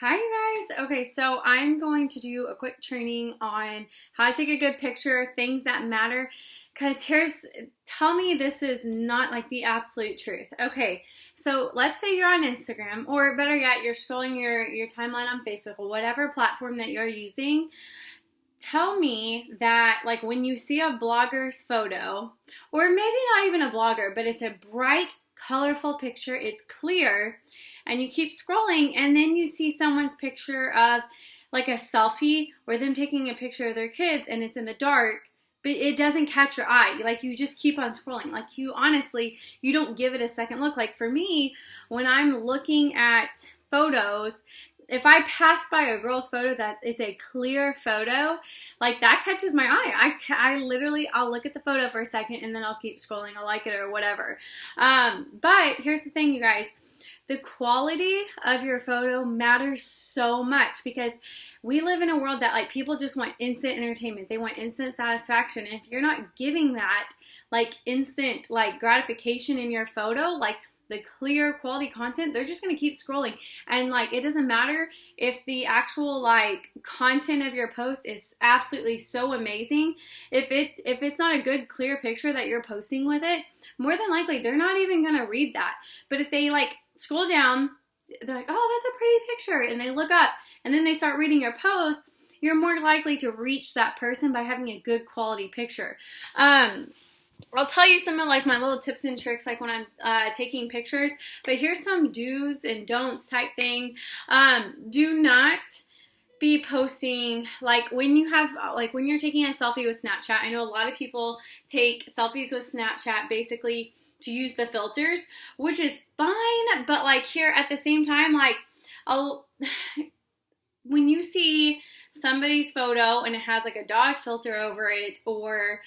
Hi you guys. Okay, so I'm going to do a quick training on how to take a good picture, things that matter. Tell me this is not like the absolute truth. Okay, so let's say you're on Instagram, or better yet, you're scrolling your timeline on Facebook or whatever platform that you're using. Tell me that, like, when you see a blogger's photo, or maybe not even a blogger, but it's a bright, colorful picture, it's clear, and you keep scrolling, and then you see someone's picture of like a selfie or them taking a picture of their kids, and it's in the dark, but it doesn't catch your eye. Like, you just keep on scrolling. Like, you honestly, you don't give it a second look. Like, for me, when I'm looking at photos, if I pass by a girl's photo that is a clear photo, like, that catches my eye. I literally, I'll look at the photo for a second and then I'll keep scrolling. I'll like it or whatever. But here's the thing, you guys. The quality of your photo matters so much because we live in a world that, like, people just want instant entertainment. They want instant satisfaction. And if you're not giving that, like, instant, like, gratification in your photo, like, the clear quality content, they're just going to keep scrolling. And, like, it doesn't matter if the actual, like, content of your post is absolutely so amazing. If it's not a good clear picture that you're posting with it, more than likely they're not even going to read that. But if they, like, scroll down, they're like, oh, that's a pretty picture, and they look up and then they start reading your post, you're more likely to reach that person by having a good quality picture. I'll tell you some of, like, my little tips and tricks, like, when I'm taking pictures, but here's some do's and don'ts type thing. Do not be posting, like, when you're taking a selfie with Snapchat. I know a lot of people take selfies with Snapchat basically to use the filters, which is fine, but, like, here at the same time, like, when you see somebody's photo and it has, like, a dog filter over it, or,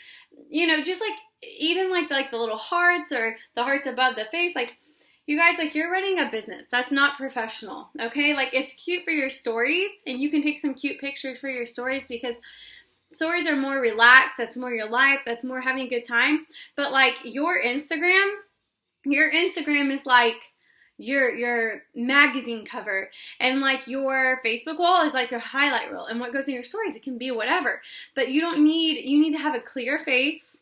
you know, just, like, even like the little hearts or the hearts above the face, like, you guys, like, you're running a business. That's not professional, okay? Like, it's cute for your stories, and you can take some cute pictures for your stories because stories are more relaxed. That's more your life. That's more having a good time. But, like, your Instagram is like your magazine cover, and, like, your Facebook wall is like your highlight reel, and what goes in your stories, it can be whatever. But you need to have a clear face.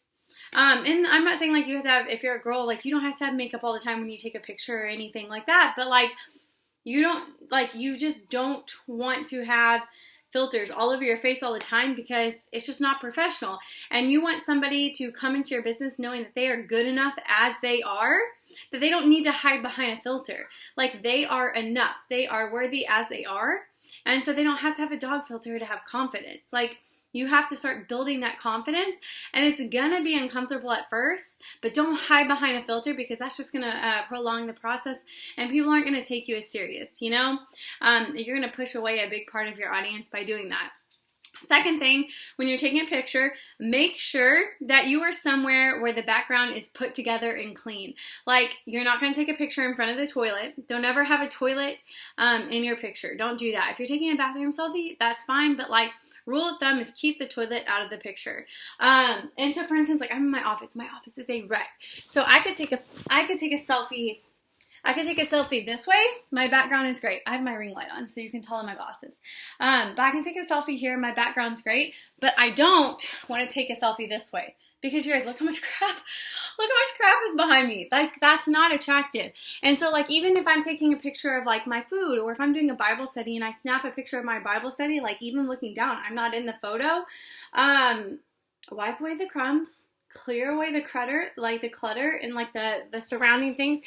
And I'm not saying, like, you have to have, if you're a girl, like, you don't have to have makeup all the time when you take a picture or anything like that. But, like, you just don't want to have filters all over your face all the time because it's just not professional. And you want somebody to come into your business knowing that they are good enough as they are, that they don't need to hide behind a filter. Like, they are enough. They are worthy as they are. And so they don't have to have a dog filter to have confidence. Like, you have to start building that confidence, and it's gonna be uncomfortable at first, but don't hide behind a filter because that's just gonna prolong the process, and people aren't gonna take you as serious, you know? You're gonna push away a big part of your audience by doing that. Second thing, when you're taking a picture, make sure that you are somewhere where the background is put together and clean. Like, you're not going to take a picture in front of the toilet. Don't ever have a toilet in your picture. Don't do that. If you're taking a bathroom selfie, that's fine, but, like, rule of thumb is keep the toilet out of the picture. And so, for instance, like, I'm in my office. My office is a wreck. So I could take a selfie. I could take a selfie this way. My background is great. I have my ring light on, so you can tell in my glasses. But I can take a selfie here. My background's great. But I don't want to take a selfie this way. Because, you guys, look how much crap is behind me. Like, that's not attractive. And so, like, even if I'm taking a picture of, like, my food, or if I'm doing a Bible study and I snap a picture of my Bible study, like, even looking down, I'm not in the photo. Wipe away the crumbs. Clear away the clutter, and, like, the surrounding things.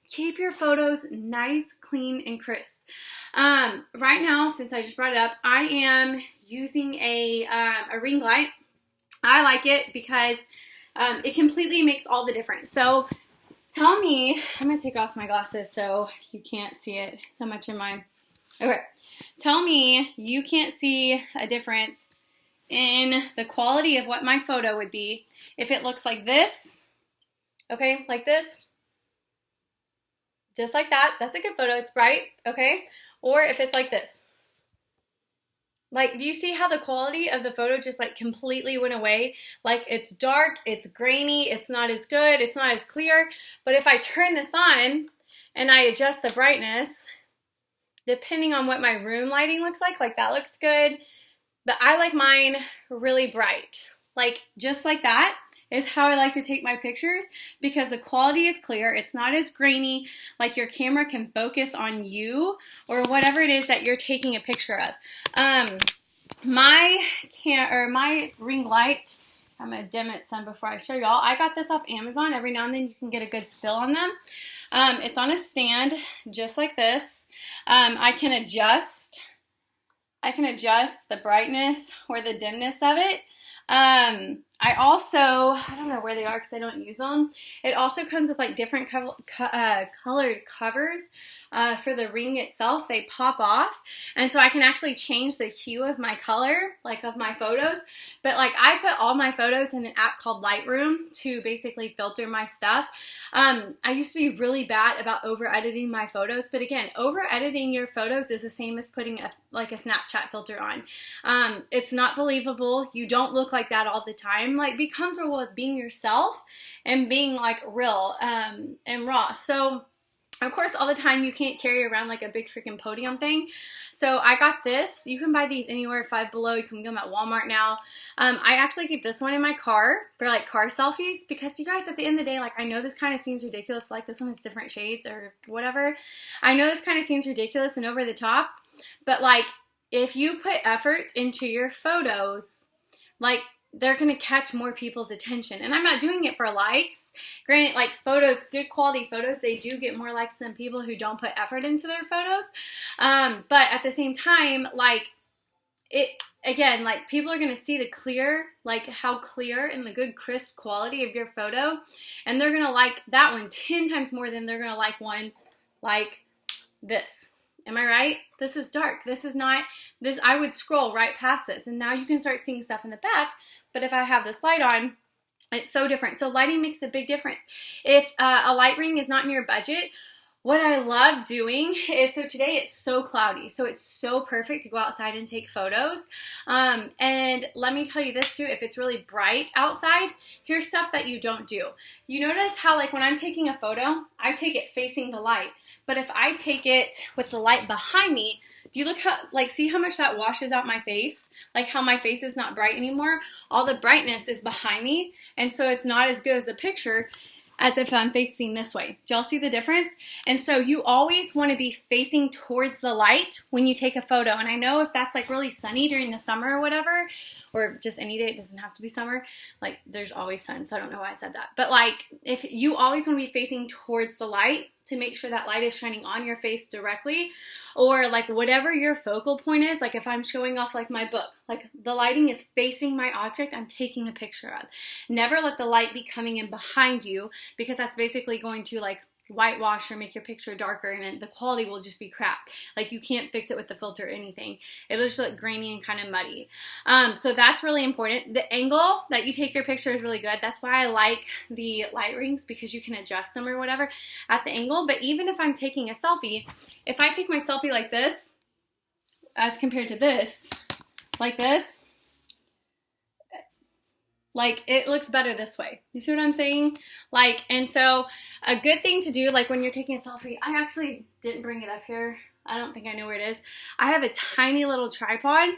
Keep your photos nice, clean, and crisp. Right now, since I just brought it up, I am using a ring light. I like it because it completely makes all the difference. So tell me, I'm going to take off my glasses so you can't see it so much in mine. Okay. Tell me you can't see a difference in the quality of what my photo would be if it looks like this. Okay, like this. Just like that. That's a good photo. It's bright, okay? Or if it's like this. Like, do you see how the quality of the photo just, like, completely went away? Like, it's dark, it's grainy, it's not as good, it's not as clear. But if I turn this on and I adjust the brightness, depending on what my room lighting looks like that looks good. But I like mine really bright. Like just like that is how I like to take my pictures because the quality is clear. It's not as grainy, like your camera can focus on you or whatever it is that you're taking a picture of. My ring light, I'm gonna dim it some before I show y'all. I got this off Amazon. Every now and then you can get a good still on them. It's on a stand just like this. I can adjust the brightness or the dimness of it. I don't know where they are because I don't use them. It also comes with like different colored covers for the ring itself. They pop off, and so I can actually change the hue of my color, like of my photos. But like I put all my photos in an app called Lightroom to basically filter my stuff. I used to be really bad about over editing my photos, but again, over editing your photos is the same as putting a Snapchat filter on. It's not believable. You don't look like that all the time. Like, be comfortable with being yourself and being like real and raw. So of course, all the time you can't carry around like a big freaking podium thing. So I got this. You can buy these anywhere, Five Below. You can get them at Walmart now. I actually keep this one in my car for like car selfies because you guys, at the end of the day, like I know this kind of seems ridiculous. Like this one has different shades or whatever. I know this kind of seems ridiculous and over the top, but like if you put effort into your photos, like they're going to catch more people's attention. And I'm not doing it for likes. Granted, like photos, good quality photos, they do get more likes than people who don't put effort into their photos. But at the same time, like it, again, like people are going to see the clear, like how clear and the good crisp quality of your photo. And they're going to like that one 10 times more than they're going to like one like this. Am I right? This is dark. This is not, this, I would scroll right past this. And now you can start seeing stuff in the back. But if I have this light on, it's so different. So lighting makes a big difference. If a light ring is not in your budget, what I love doing is, so today it's so cloudy, so it's so perfect to go outside and take photos. And let me tell you this too, if it's really bright outside, here's stuff that you don't do. You notice how like when I'm taking a photo, I take it facing the light. But if I take it with the light behind me, do you look how, like, see how much that washes out my face? Like how my face is not bright anymore? All the brightness is behind me, and so it's not as good as a picture as if I'm facing this way. Do y'all see the difference? And so you always want to be facing towards the light when you take a photo. And I know if that's like really sunny during the summer or whatever, or just any day, it doesn't have to be summer, like there's always sun, so I don't know why I said that. But like, if you always want to be facing towards the light to make sure that light is shining on your face directly, or like whatever your focal point is, like if I'm showing off like my book, like the lighting is facing my object I'm taking a picture of. Never let the light be coming in behind you, because that's basically going to like whitewash or make your picture darker, and the quality will just be crap. Like you can't fix it with the filter or anything. It'll just look grainy and kind of muddy. So that's really important. The angle that you take your picture is really good. That's why I like the light rings, because you can adjust them or whatever at the angle. But even if I'm taking a selfie, if I take my selfie like this as compared to this, like this, like it looks better this way. You see what I'm saying? Like, and so a good thing to do, like when you're taking a selfie, I actually didn't bring it up here. I don't think I know where it is. I have a tiny little tripod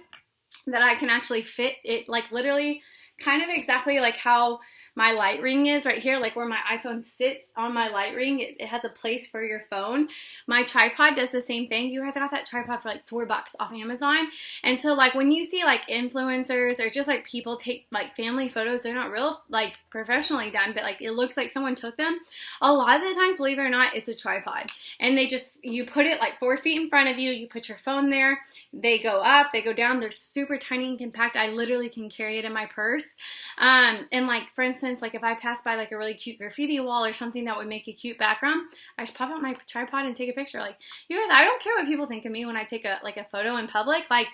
that I can actually fit it, like literally kind of exactly like how my light ring is right here, like where my iPhone sits on my light ring. It has a place for your phone. My tripod does the same thing. You guys, I got that tripod for like $4 off Amazon. And so like when you see like influencers or just like people take like family photos, they're not real like professionally done, but like it looks like someone took them. A lot of the times, believe it or not, it's a tripod. And they just, you put it like 4 feet in front of you, you put your phone there, they go up, they go down, they're super tiny and compact. I literally can carry it in my purse. And like, for instance, like if I pass by like a really cute graffiti wall or something that would make a cute background, I just pop out my tripod and take a picture. Like, you guys, I don't care what people think of me when I take a photo in public. Like,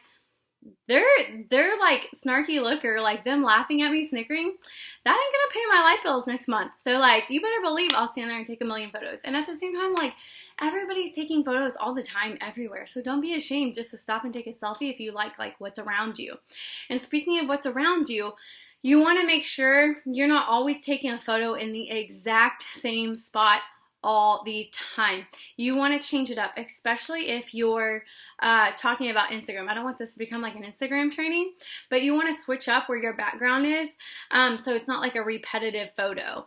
they're like snarky look, or like them laughing at me, snickering. That ain't gonna pay my light bills next month. So like, you better believe I'll stand there and take a million photos. And at the same time, like, everybody's taking photos all the time everywhere. So don't be ashamed just to stop and take a selfie if you like what's around you. And speaking of what's around you, you want to make sure you're not always taking a photo in the exact same spot all the time. You want to change it up, especially if you're talking about Instagram. I don't want this to become like an Instagram training, but you want to switch up where your background is, so it's not like a repetitive photo.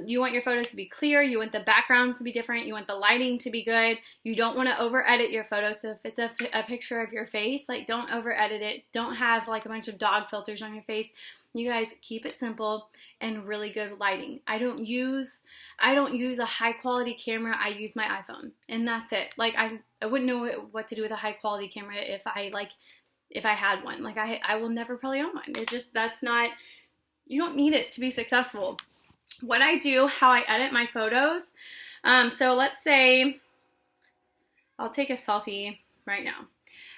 You want your photos to be clear. You want the backgrounds to be different. You want the lighting to be good. You don't want to over edit your photo. So if it's a picture of your face, like don't over edit it. Don't have like a bunch of dog filters on your face. You guys keep it simple and really good lighting. I don't use a high quality camera. I use my iPhone and that's it. Like I wouldn't know what to do with a high quality camera if I had one. Like I will never probably own one. That's not, you don't need it to be successful. What I do, how I edit my photos. So let's say I'll take a selfie right now.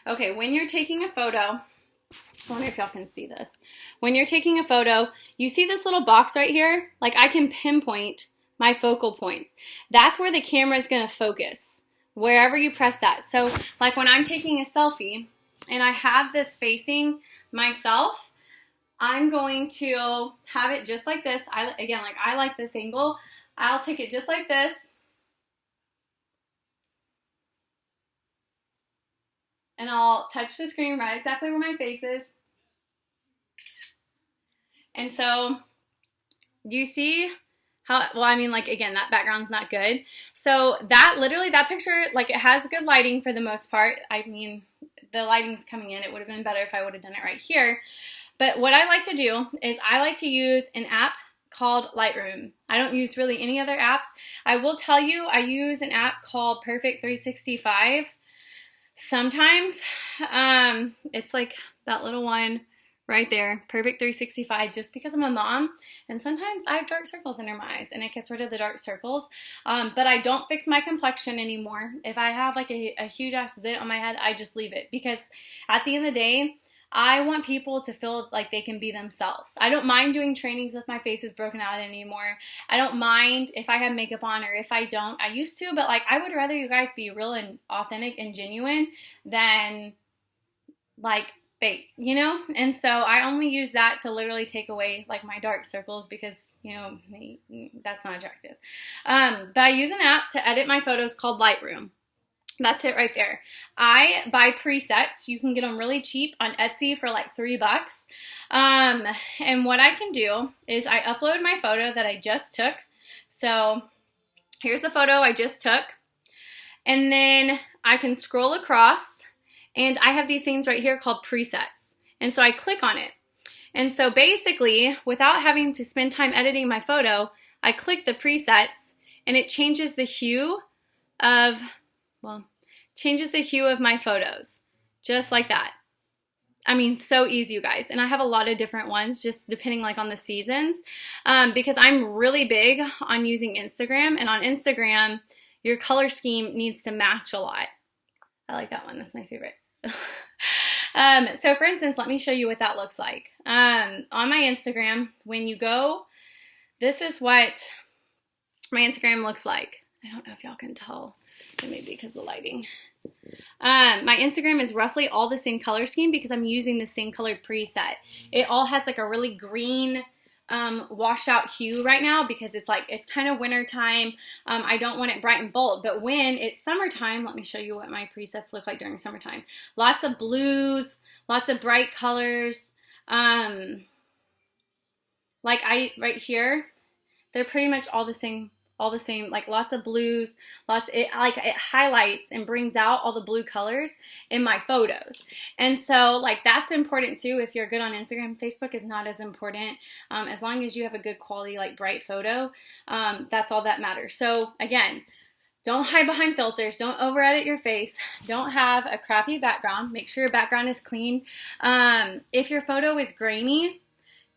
Okay, when you're taking a photo, I wonder if y'all can see this. When you're taking a photo, you see this little box right here? Like I can pinpoint my focal points. That's where the camera is going to focus, wherever you press that. So like when I'm taking a selfie and I have this facing myself, I'm going to have it just like this. I like this angle. I'll take it just like this. And I'll touch the screen right exactly where my face is. And so, do you see how, well, I mean, like, again, that background's not good. So that picture, like, it has good lighting for the most part. I mean, the lighting's coming in. It would have been better if I would have done it right here. But what I like to do is I like to use an app called Lightroom. I don't use really any other apps. I will tell you, I use an app called Perfect 365. Sometimes it's like that little one right there, Perfect 365, just because I'm a mom, and sometimes I have dark circles under my eyes, and it gets rid of the dark circles, but I don't fix my complexion anymore. If I have like a huge ass zit on my head, I just leave it, because at the end of the day, I want people to feel like they can be themselves. I don't mind doing trainings if my face is broken out anymore. I don't mind if I have makeup on or if I don't. I used to, but like I would rather you guys be real and authentic and genuine than like fake, you know? And so I only use that to literally take away like my dark circles because, you know, that's not attractive. But I use an app to edit my photos called Lightroom. That's it right there. I buy presets. You can get them really cheap on Etsy for like $3. And what I can do is I upload my photo that I just took. So here's the photo I just took. And then I can scroll across and I have these things right here called presets. And so I click on it. And so basically, without having to spend time editing my photo, I click the presets and it changes the hue of my photos, just like that. I mean, so easy, you guys. And I have a lot of different ones, just depending like on the seasons, because I'm really big on using Instagram, and on Instagram, your color scheme needs to match a lot. I like that one. That's my favorite. So for instance, let me show you what that looks like. On my Instagram, when you go, this is what my Instagram looks like. I don't know if y'all can tell. Maybe because of the lighting. My Instagram is roughly all the same color scheme because I'm using the same colored preset. It all has like a really green washed out hue right now because it's kind of winter time. I don't want it bright and bold, but when it's summertime, let me show you what my presets look like during summertime. Lots of blues, lots of bright colors. Right here, they're pretty much all the same, like lots of blues, it highlights and brings out all the blue colors in my photos. And so like that's important too. If you're good on Instagram, Facebook is not as important. As long as you have a good quality, like bright photo, that's all that matters. So again, don't hide behind filters. Don't over edit your face. Don't have a crappy background. Make sure your background is clean. If your photo is grainy,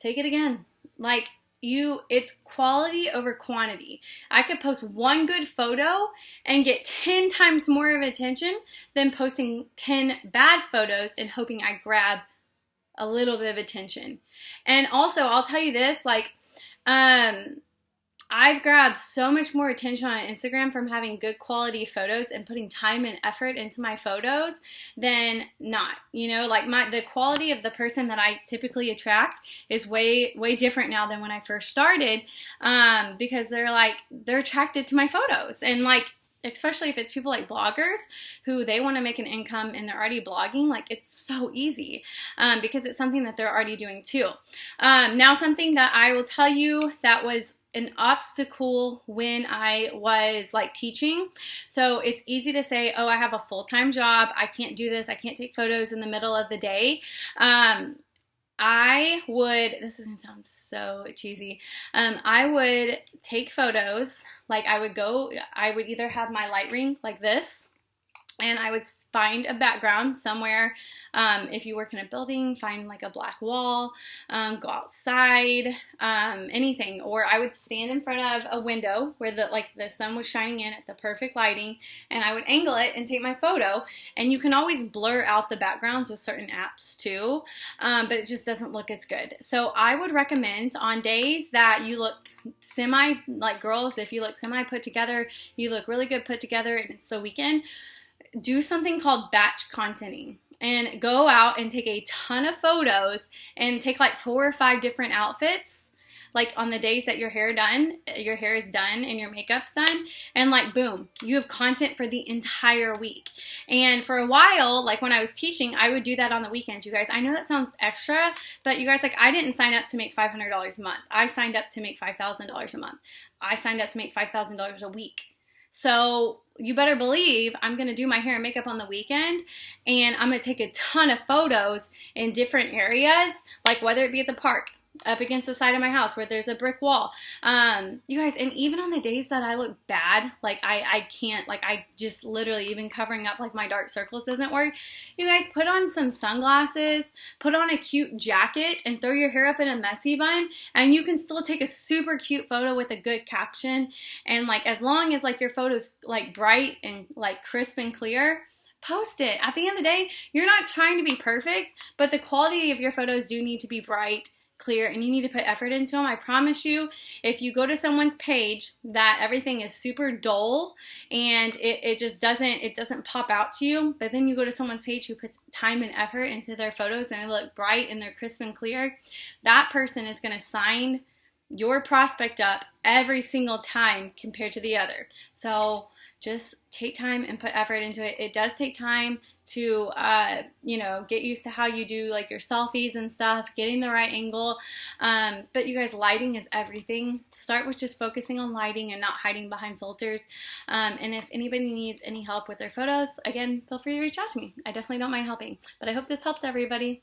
take it again. Like, it's quality over quantity. I could post one good photo and get 10 times more of attention than posting 10 bad photos and hoping I grab a little bit of attention. And also, I'll tell you this, like, I I've grabbed so much more attention on Instagram from having good quality photos and putting time and effort into my photos than not. You know, like the quality of the person that I typically attract is way different now than when I first started, because they're attracted to my photos. And like, especially if it's people like bloggers who they want to make an income and they're already blogging, like it's so easy, because it's something that they're already doing too. Now, something that I will tell you that was an obstacle when I was like teaching. So it's easy to say, oh, I have a full-time job, I can't do this, I can't take photos in the middle of the day. This is gonna sound so cheesy. I would take photos, like I would either have my light ring like this, and I would find a background somewhere. If you work in a building, find like a black wall, go outside, anything. Or I would stand in front of a window where the sun was shining in at the perfect lighting, and I would angle it and take my photo. And you can always blur out the backgrounds with certain apps too, but it just doesn't look as good. So I would recommend on days that you look like girls, if you look semi put together, you look really good put together, and it's the weekend, do something called batch contenting and go out and take a ton of photos and take like 4 or 5 different outfits, like on the days that your hair is done and your makeup's done, and like boom, you have content for the entire week. And for a while, like when I was teaching, I would do that on the weekends. You guys, I know that sounds extra, but you guys, like, I didn't sign up to make $500 a month. I signed up to make $5,000 a month. I signed up to make $5,000 a week. So you better believe I'm going to do my hair and makeup on the weekend, and I'm going to take a ton of photos in different areas, like whether it be at the park, up against the side of my house where there's a brick wall. You guys, and even on the days that I look bad, like I can't, like I just literally, even covering up like my dark circles doesn't work. You guys, put on some sunglasses, put on a cute jacket, and throw your hair up in a messy bun, and you can still take a super cute photo with a good caption. And like, as long as like your photo's like bright and like crisp and clear, post it. At the end of the day, you're not trying to be perfect, but the quality of your photos do need to be bright, clear, and you need to put effort into them. I promise you, if you go to someone's page that everything is super dull and it just doesn't pop out to you, but then you go to someone's page who puts time and effort into their photos and they look bright and they're crisp and clear, that person is going to sign your prospect up every single time compared to the other. So just take time and put effort into it. It does take time to, get used to how you do like your selfies and stuff, getting the right angle. But you guys, lighting is everything. Start with just focusing on lighting and not hiding behind filters. And if anybody needs any help with their photos, again, feel free to reach out to me. I definitely don't mind helping. But I hope this helps everybody.